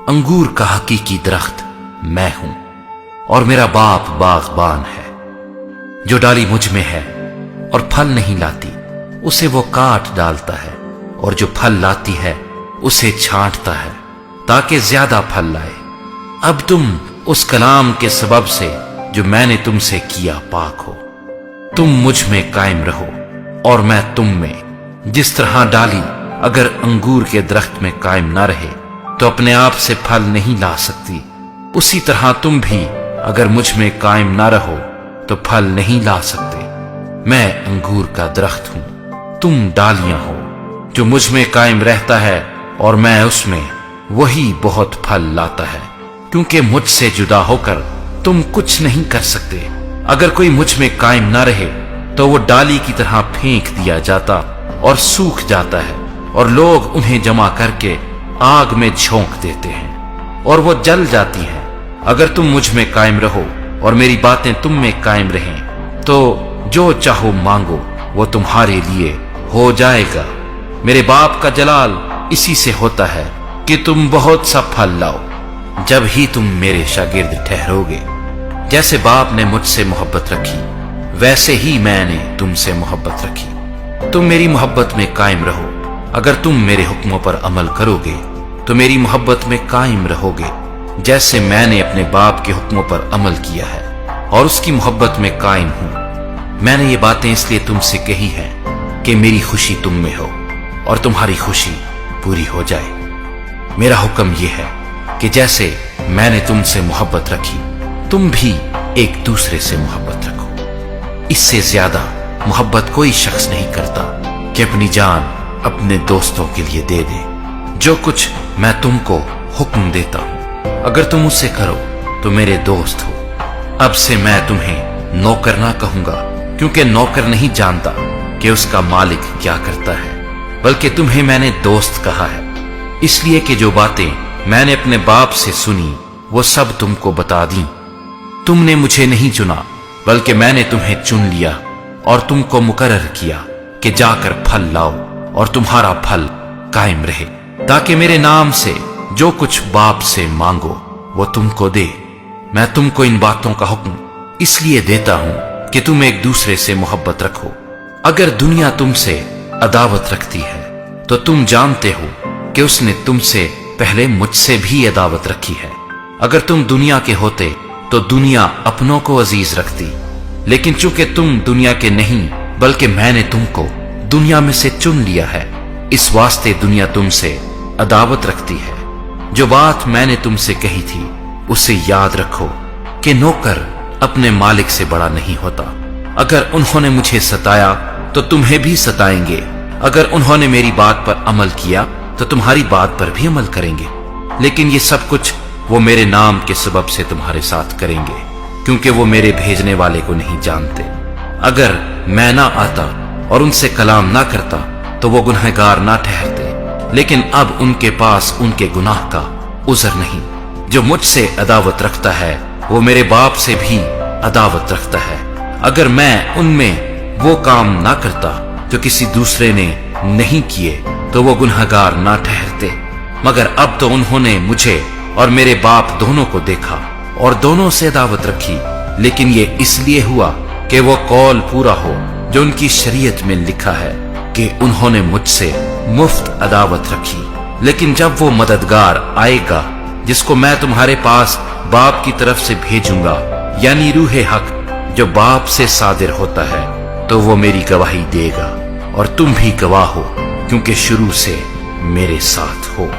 अंगूर का हकीकी दरख्त मैं हूं और मेरा बाप बागबान है। जो डाली मुझ में है और फल नहीं लाती उसे वो काट डालता है, और जो फल लाती है उसे छांटता है ताकि ज्यादा फल लाए। अब तुम उस कलाम के सबब से जो मैंने तुमसे किया पाक हो। तुम मुझ में कायम रहो और मैं तुम में। जिस तरह डाली अगर अंगूर के दरख्त में कायम ना रहे तो अपने आप से फल नहीं ला सकती, उसी तरह तुम भी अगर मुझ में कायम ना रहो तो फल नहीं ला सकते। मैं अंगूर का दरख्त हूं, तुम डालियां हो। जो मुझ में कायम रहता है और मैं उसमें, वही बहुत फल लाता है, क्योंकि मुझसे जुदा होकर तुम कुछ नहीं कर सकते। अगर कोई मुझ में कायम ना रहे तो वो डाली की तरह फेंक दिया जाता और सूख जाता है, और लोग उन्हें जमा करके आग में झोंक देते हैं और वो जल जाती हैं। अगर तुम मुझ में कायम रहो और मेरी बातें तुम में कायम रहें तो जो चाहो मांगो वो तुम्हारे लिए हो जाएगा। मेरे बाप का जलाल इसी से होता है कि तुम बहुत सा फल लाओ, जब ही तुम मेरे शागिर्द ठहरोगे। जैसे बाप ने मुझसे मोहब्बत रखी वैसे ही मैंने तुमसे मोहब्बत रखी। तुम मेरी मोहब्बत में कायम रहो। अगर तुम मेरे हुक्मों पर अमल करोगे तो मेरी मोहब्बत में कायम रहोगे, जैसे मैंने अपने बाप के हुक्मों पर अमल किया है और उसकी मोहब्बत में कायम हूं। मैंने ये बातें इसलिए तुमसे कही हैं कि मेरी खुशी तुम में हो और तुम्हारी खुशी पूरी हो जाए। मेरा हुक्म यह है कि जैसे मैंने तुमसे मोहब्बत रखी तुम भी एक दूसरे से मोहब्बत रखो। इससे ज्यादा मोहब्बत कोई शख्स नहीं करता कि अपनी जान अपने दोस्तों के लिए दे दे। जो कुछ मैं तुमको हुक्म देता हूं अगर तुम उससे करो तो मेरे दोस्त हो। अब से मैं तुम्हें नौकर ना कहूंगा, क्योंकि नौकर नहीं जानता कि उसका मालिक क्या करता है, बल्कि तुम्हें मैंने दोस्त कहा है, इसलिए कि जो बातें मैंने अपने बाप से सुनी वो सब तुमको बता दी। तुमने मुझे नहीं चुना बल्कि मैंने तुम्हें चुन लिया और तुमको मुकर्रर किया कि जाकर फल लाओ और तुम्हारा फल कायम रहे, ताकि मेरे नाम से जो कुछ बाप से मांगो वो तुमको दे। मैं तुमको इन बातों का हुक्म इसलिए देता हूं कि तुम एक दूसरे से मोहब्बत रखो। अगर दुनिया तुमसे अदावत रखती है तो तुम जानते हो कि उसने तुमसे पहले मुझसे भी अदावत रखी है। अगर तुम दुनिया के होते तो दुनिया अपनों को अजीज रखती, लेकिन चूंकि तुम दुनिया के नहीं बल्कि मैंने तुमको दुनिया में से चुन लिया है, इस वास्ते दुनिया तुमसे अदावत रखती है। जो बात मैंने तुमसे कही थी उसे याद रखो कि नौकर अपने मालिक से बड़ा नहीं होता। अगर उन्होंने मुझे सताया तो तुम्हें भी सताएंगे। अगर उन्होंने मेरी बात पर अमल किया तो तुम्हारी बात पर भी अमल करेंगे। लेकिन ये सब कुछ वो मेरे नाम के सबब से तुम्हारे साथ करेंगे, क्योंकि वो मेरे भेजने वाले को नहीं जानते। अगर मैं ना आता और उनसे कलाम ना करता तो वो गुनहगार ना ठहरते, लेकिन अब उनके पास उनके गुनाह का उज़र नहीं। जो मुझसे अदावत रखता है वो मेरे बाप से भी अदावत रखता है। अगर मैं उनमें वो काम ना करता जो किसी दूसरे ने नहीं किए तो वो गुनहगार ना ठहरते। मगर अब तो उन्होंने मुझे और मेरे बाप दोनों को देखा और दोनों से अदावत रखी, लेकिन ये इसलिए हुआ कि वो कौल पूरा हो जो उनकी शरीयत में लिखा है कि उन्होंने मुझसे मुफ्त अदावत रखी। लेकिन जब वो मददगार आएगा जिसको मैं तुम्हारे पास बाप की तरफ से भेजूंगा, यानी रूहे हक जो बाप से सादिर होता है, तो वो मेरी गवाही देगा और तुम भी गवाह हो, क्योंकि शुरू से मेरे साथ हो।